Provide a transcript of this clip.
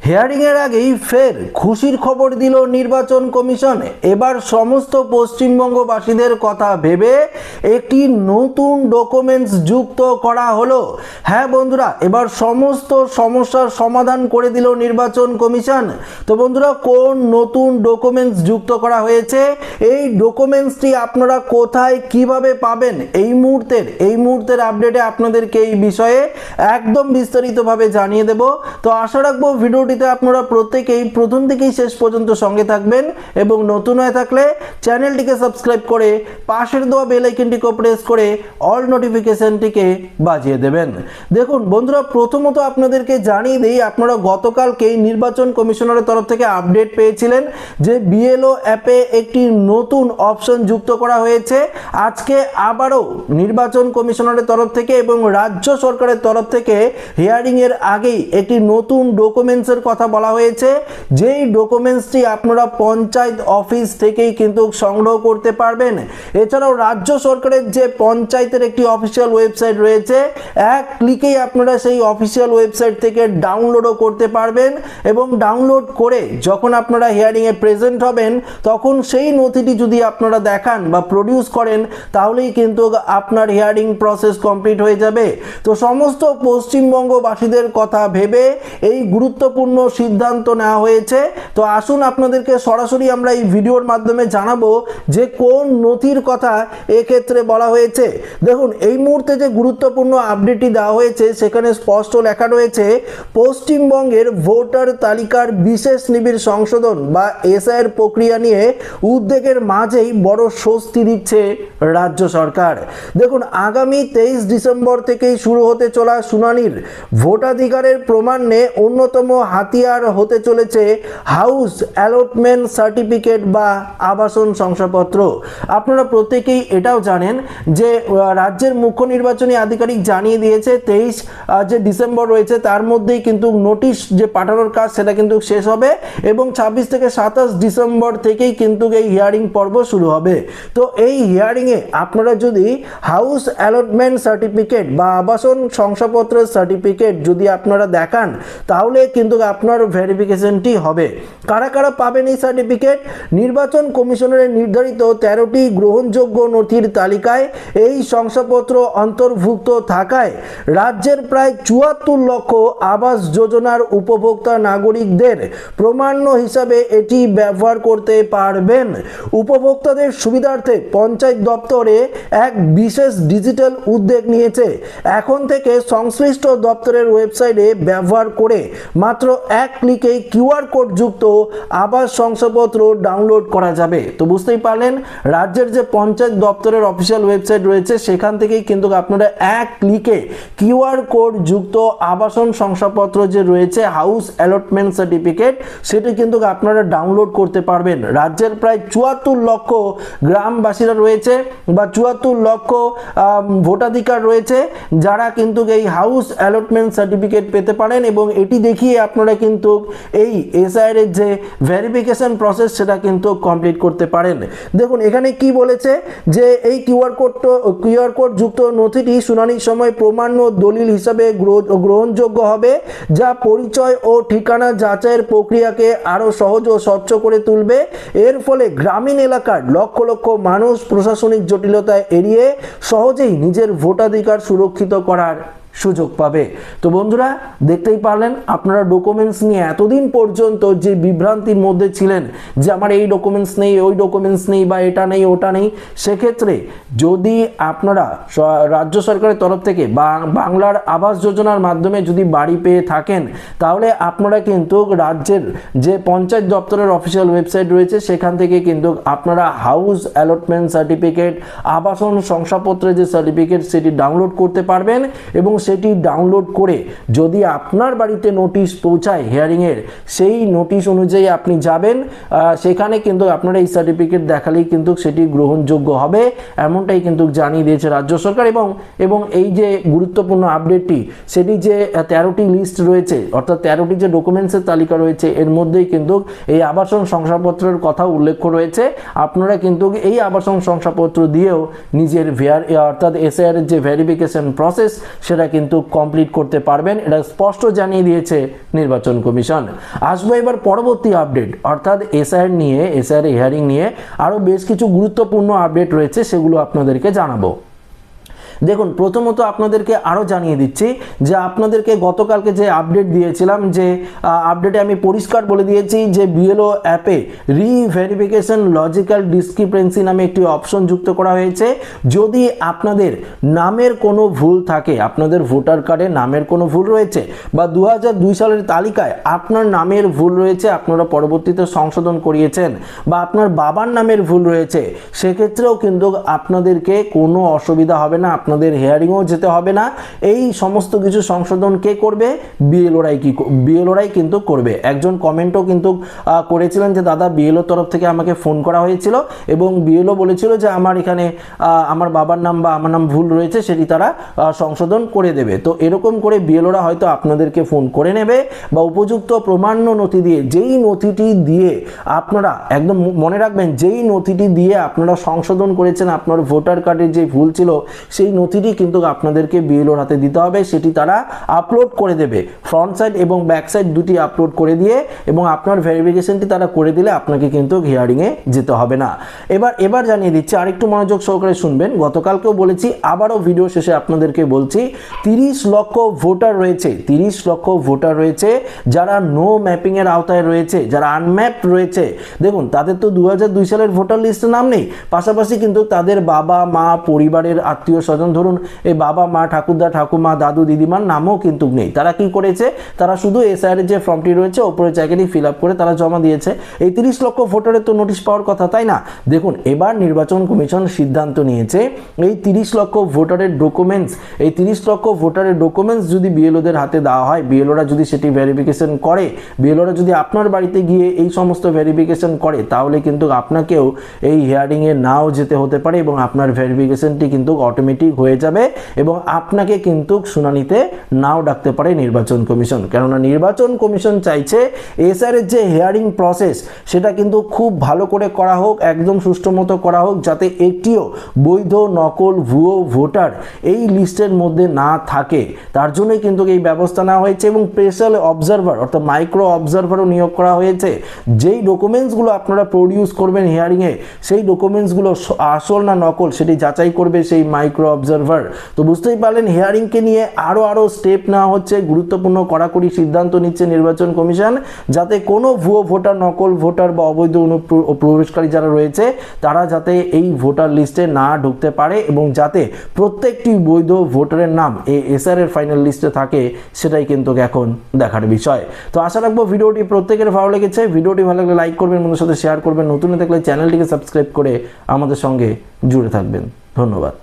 Hearing এর আগেই ফের খুশির খবর দিল নির্বাচন কমিশন। এবার সমস্ত পশ্চিমবঙ্গবাসীদের কথা ভেবে একটি নতুন ডকুমেন্টস যুক্ত করা হলো। হ্যাঁ বন্ধুরা, এবার সমস্ত সমস্যার সমাধান করে দিল নির্বাচন কমিশন। তো বন্ধুরা, কোন নতুন ডকুমেন্টস যুক্ত করা হয়েছে, এই ডকুমেন্টসটি আপনারা কোথায় কিভাবে পাবেন, এই মুহূর্তের আপডেটে আপনাদেরকে এই বিষয়ে একদম বিস্তারিতভাবে জানিয়ে দেব। তো আশা রাখবো ভিডিওটিতে আপনারা প্রত্যেকেই প্রথম থেকেই শেষ পর্যন্ত সঙ্গে থাকবেন এবং নতুন হয়ে থাকলে চ্যানেলটিকে সাবস্ক্রাইব করে পাশের দেওয়া বেল আইকনটিকে প্রেস করে অল নোটিফিকেশনটিকে বাজিয়ে দেবেন। দেখুন বন্ধুরা, প্রথমত আপনাদেরকে জানিয়ে দিই, আপনারা গতকালকেই নির্বাচন কমিশনারের তরফ থেকে আপডেট পেয়েছিলেন যে বিএলও অ্যাপে একটি নতুন অপশন যুক্ত করা হয়েছে। আজকে আবারও নির্বাচন কমিশনারের তরফ থেকে এবং রাজ্য সরকারের তরফ থেকে হিয়ারিং এর আগেই একটি নতুন ডকুমেন্টসের কথা বলা হয়েছে, যেই ডকুমেন্টসটি আপনারা পঞ্চায়েত অফিস থেকেই কিন্তু সংগ্রহ করতে পারবেন। এছাড়াও রাজ্য সরকারের যে পঞ্চায়েতের একটি অফিসিয়াল ওয়েবসাইট রয়েছে, এক ক্লিকেই আপনারা সেই অফিসিয়াল ওয়েবসাইট থেকে ডাউনলোডও করতে পারবেন এবং ডাউনলোড করে যখন আপনারা হিয়ারিংয়ে প্রেজেন্ট হবেন তখন সেই নথিটি যদি আপনারা দেখান বা প্রডিউস করেন তাহলেই কিন্তু আপনার হিয়ারিং প্রসেস কমপ্লিট হয়ে যাবে। তো সমস্ত পশ্চিমবঙ্গবাসীদের কথা ভেবে এই গুরুত্বপূর্ণ সিদ্ধান্ত নেওয়া হয়েছে। তো আসুন আপনাদেরকে সরাসরি আমরা এই ভিডিওর মাধ্যমে জানাবো যে কোন নথির কথা এক্ষেত্রে বলা হয়েছে। দেখুন, এই মুহূর্তে যে গুরুত্বপূর্ণ আপডেটটি দেওয়া হয়েছে সেখানে স্পষ্ট লেখা রয়েছে, পশ্চিমবঙ্গের ভোটার তালিকার বিশেষ নিবিড় সংশোধন বা এসআইআর প্রক্রিয়া নিয়ে উদ্বেগের মাঝেই বড় স্বস্তি দিচ্ছে রাজ্য সরকার। দেখুন, আগামী 23 ডিসেম্বর থেকেই শুরু হতে চলা শুনানির ভোটাধিকারের প্রমাণ নিয়ে অন্যতম হাতিয়ার হতে চলেছে হাউস অ্যালটমেন্ট সার্টিফিকেট বা আবাসন শংসাপত্র। আপনারা প্রত্যেকেই এটাও জানেন যে রাজ্যের মুখ্য নির্বাচনী আধিকারিক জানিয়ে দিয়েছে 23 যে ডিসেম্বর রয়েছে তার মধ্যেই কিন্তু নোটিশ যে পাঠানোর কাজ সেটা কিন্তু শেষ হবে এবং 26 থেকে 27 ডিসেম্বর থেকেই কিন্তু এই হিয়ারিং পর্ব শুরু হবে। তো এই হিয়ারিংয়ে আপনারা যদি হাউস অ্যালটমেন্ট সার্টিফিকেট বা আবাসন শংসাপত্রের সার্টিফিকেট যদি আপনারা দেখান তাহলে কিন্তু আপনার ভেরিফিকেশনটি হবে। কারা কারা পাবেন এই সার্টিফিকেট? নির্বাচন কমিশনের নির্ধারিত 13টি গ্রহণযোগ্য নথির তালিকায় এই শংসাপত্র অন্তর্ভুক্ত থাকায় রাজ্যের প্রায় 74 লক্ষ আবাস যোজনার উপভোক্তা নাগরিকদের প্রমাণ্য হিসাবে এটি ব্যবহার করতে পারবেন। উপভোক্তাদের সুবিধার্থে পঞ্চায়েত দপ্তরে এক বিশেষ ডিজিটাল উদ্যোগ নিয়েছে। এখন থেকে সংশ্লিষ্ট দপ্তরের ওয়েবসাইটে ব্যবহার করে মাত্র এক ক্লিকে কিউআর কোড যুক্ত আবাস শংসাপত্র ডাউনলোড করা যাবে। তো বুঝতেই পারলেন, রাজ্যের যে পঞ্চায়েত দপ্তরের অফিসিয়াল ওয়েবসাইট রয়েছে সেখান থেকেই কিন্তু আপনারা এক ক্লিকে কিউআর কোড যুক্ত আবাসন শংসাপত্র যে রয়েছে হাউস অ্যালটমেন্ট সার্টিফিকেট সেটি কিন্তু আপনারা ডাউনলোড করতে পারবেন। রাজ্যের প্রায় 74 লক্ষ গ্রামবাসীরা রয়েছে বা 74 লক্ষ ভোটাধিকার রয়েছে যারা কিন্তু এই হাউস অ্যালটমেন্ট সার্টিফিকেট পেতে পারেন এবং এটি দেখিয়ে আপনারা কিন্তু এই এসআইআর এর যে ভেরিফিকেশন প্রসেস সেটা কিন্তু কমপ্লিট করতে পারেন। দেখুন এখানে কি বলেছে যে এই কিউআর কোড যুক্ত নথিটি শুনানির সময় প্রমাণ্য দলিল হিসাবে গ্রহণযোগ্য হবে, যা পরিচয় ও ঠিকানা যাচাইয়ের প্রক্রিয়াকে আরো সহজ ও স্বচ্ছ করে তুলবে। এর ফলে গ্রামীণ এলাকার লক্ষ লক্ষ মানুষ প্রশাসনিক জটিলতা এড়িয়ে সহজেই নিজের ভোটাধিকার সুরক্ষিত করার সুযোগ পাবে। তো বন্ধুরা, দেখতেই পারলেন আপনারা ডকুমেন্টস নিয়ে এতদিন পর্যন্ত যে বিভ্রান্তির মধ্যে ছিলেন যে আমার এই ডকুমেন্টস নেই, ওই ডকুমেন্টস নেই বা এটা নেই ওটা নেই, সেক্ষেত্রে যদি আপনারা রাজ্য সরকারের তরফ থেকে বা বাংলার আবাস যোজনার মাধ্যমে যদি বাড়ি পেয়ে থাকেন তাহলে আপনারা কিন্তু রাজ্যের যে পঞ্চায়েত দপ্তরের অফিসিয়াল ওয়েবসাইট রয়েছে সেখান থেকে কিন্তু আপনারা হাউস অ্যালটমেন্ট সার্টিফিকেট আবাসন শংসাপত্রের যে সার্টিফিকেট সেটি ডাউনলোড করতে পারবেন এবং সেটি ডাউনলোড করে যদি আপনার বাড়িতে নোটিশ পৌঁছায় হিয়ারিংয়ের, সেই নোটিশ অনুযায়ী আপনি যাবেন, সেখানে কিন্তু আপনারা এই সার্টিফিকেট দেখালেই কিন্তু সেটি গ্রহণযোগ্য হবে, এমনটাই কিন্তু জানিয়ে দিয়েছে রাজ্য সরকার। এবং এই যে গুরুত্বপূর্ণ আপডেটটি সেটি যে 13টি লিস্ট রয়েছে অর্থাৎ 13টি যে ডকুমেন্টসের তালিকা রয়েছে এর মধ্যেই কিন্তু এই আবাসন শংসাপত্রের কথা উল্লেখ রয়েছে। আপনারা কিন্তু এই আবাসন শংসাপত্র দিয়েও নিজের অর্থাৎ এসআইআর এর যে ভেরিফিকেশন প্রসেস সেটা কিন্তু কমপ্লিট করতে পারবেন, এটা স্পষ্ট জানিয়ে দিয়েছে নির্বাচন কমিশন। আসবো এবার পরবর্তী আপডেট, অর্থাৎ এসআইআর নিয়ে, এসআইআর হিয়ারিং নিয়ে আরও বেশ কিছু গুরুত্বপূর্ণ আপডেট রয়েছে, সেগুলো আপনাদেরকে জানাবো। দেখুন, প্রথমত আপনাদেরকে আরও জানিয়ে দিচ্ছি যে আপনাদেরকে গতকালকে যে আপডেট দিয়েছিলাম, যে আপডেটে আমি পরিষ্কার বলে দিয়েছি যে বিএলও অ্যাপে রিভেরিফিকেশন লজিক্যাল ডিসক্রিপেন্সি নামে একটি অপশন যুক্ত করা হয়েছে। যদি আপনাদের নামের কোনো ভুল থাকে, আপনাদের ভোটার কার্ডে নামের কোনো ভুল রয়েছে বা 2002 সালের তালিকায় আপনার নামের ভুল রয়েছে, আপনারা পরবর্তীতে সংশোধন করিয়েছেন, বা আপনার বাবার নামের ভুল রয়েছে, সেক্ষেত্রেও কিন্তু আপনাদেরকে কোনো অসুবিধা হবে না, আপনাদের হিয়ারিংও যেতে হবে না। এই সমস্ত কিছু সংশোধন কে করবে? বিএলওরাই কিন্তু করবে। একজন কমেন্টও কিন্তু করেছিলেন যে দাদা বিএলও তরফ থেকে আমাকে ফোন করা হয়েছিল এবং বিএলও বলেছিল যে আমার এখানে আমার বাবার নাম বা আমার নাম ভুল রয়েছে, সেটি তারা সংশোধন করে দেবে। তো এরকম করে বিএলওরা হয়তো আপনাদেরকে ফোন করে নেবে বা উপযুক্ত প্রমাণ্য নথি দিয়ে, যেই নথিটি দিয়ে আপনারা একদম মনে রাখবেন, যেই নথিটি দিয়ে আপনারা সংশোধন করেছেন, আপনার ভোটার কার্ডের যে ভুল ছিল সেই নথিটি কিন্তু আপনাদেরকে বিএলওর হাতে দিতে হবে, সেটি তারা আপলোড করে দেবে। ফ্রন্ট সাইড এবং ব্যাক সাইড দুটি আপলোড করে দিয়ে এবং আপনার ভেরিফিকেশনটি তারা করে দিলে আপনাকে কিন্তু হিয়ারিংয়ে যেতে হবে না। এবার জানিয়ে দিচ্ছি, আরেকটু মনোযোগ সহকারে শুনবেন। গতকালকেও বলেছি, আবারও ভিডিও শেষে আপনাদেরকে বলছি, 30 লক্ষ ভোটার রয়েছে, 30 লক্ষ ভোটার রয়েছে যারা নো ম্যাপিংয়ের আওতায় রয়েছে, যারা আনম্যাপড রয়েছে। দেখুন, তাদের তো 2002 সালের ভোটার লিস্টে নাম নেই, পাশাপাশি কিন্তু তাদের বাবা মা, পরিবারের আত্মীয় স্বজন, ধরুন এই বাবা মা, ঠাকুরদা ঠাকুমা, দাদু দিদিমার নামও কিন্তু নেই। তারা কি করেছে? তারা শুধু এসআইআর যে ফর্মটি রয়েছে ওপরের জায়গাটি ফিল আপ করে তারা জমা দিয়েছে। এই 30 লক্ষ ভোটারের তো নোটিশ পাওয়ার কথা, তাই না? দেখুন, এবার নির্বাচন কমিশন সিদ্ধান্ত নিয়েছে, এই 30 লক্ষ ভোটারের ডকুমেন্টস, এই 30 লক্ষ ভোটারের ডকুমেন্টস যদি বিএলওদের হাতে দেওয়া হয়, বিএলওরা যদি সেটি ভেরিফিকেশন করে, বিএলওরা যদি আপনার বাড়িতে গিয়ে এই সমস্ত ভেরিফিকেশন করে, তাহলে কিন্তু আপনাকেও এই হিয়ারিংয়ে নাও যেতে হতে পারে এবং আপনার ভেরিফিকেশনটি কিন্তু অটোমেটিক হয়ে যাবে এবং আপনাকে কিন্তু শুনানিতে নাও ডাকতে পারে নির্বাচন কমিশন। কেননা নির্বাচন কমিশন চাইছে এসআর এর যে হিয়ারিং প্রসেস সেটা কিন্তু খুব ভালো করে করা হোক, একদম সুষ্ঠু মতো করা হোক, যাতে একটিও বৈধ, নকল, ভুয়ো ভোটার এই লিস্টের মধ্যে না থাকে। তার জন্যই কিন্তু এই ব্যবস্থা নেওয়া হয়েছে এবং স্পেশাল অবজারভার অর্থাৎ মাইক্রো অবজারভারও নিয়োগ করা হয়েছে। যেই ডকুমেন্টসগুলো আপনারা প্রডিউস করবেন হিয়ারিংয়ে, সেই ডকুমেন্টসগুলো আসল না নকল সেটি যাচাই করবে সেই মাইক্রো অবজারভার। তো বুঝতেই পারলেন, হিয়ারিংকে নিয়ে আরও স্টেপ নেওয়া হচ্ছে, গুরুত্বপূর্ণ কড়াকড়ি সিদ্ধান্ত নিচ্ছে নির্বাচন কমিশন, যাতে কোনো ভুয়ো ভোটার, নকল ভোটার বা অবৈধ অনুপ্রবেশকারী যারা রয়েছে তারা যাতে এই ভোটার লিস্টে না ঢুকতে পারে এবং যাতে প্রত্যেকটি বৈধ ভোটারের নাম এই এসআর এর ফাইনাল লিস্টে থাকে, সেটাই কিন্তু এখন দেখার বিষয়। তো আশা রাখবো ভিডিওটি প্রত্যেকের ভালো লেগেছে। ভিডিওটি ভালো লাগলে লাইক করবেন, বন্ধুদের সাথে শেয়ার করবেন, নতুন থাকলে চ্যানেলটিকে সাবস্ক্রাইব করে আমাদের সঙ্গে জুড়ে থাকবেন। ধন্যবাদ।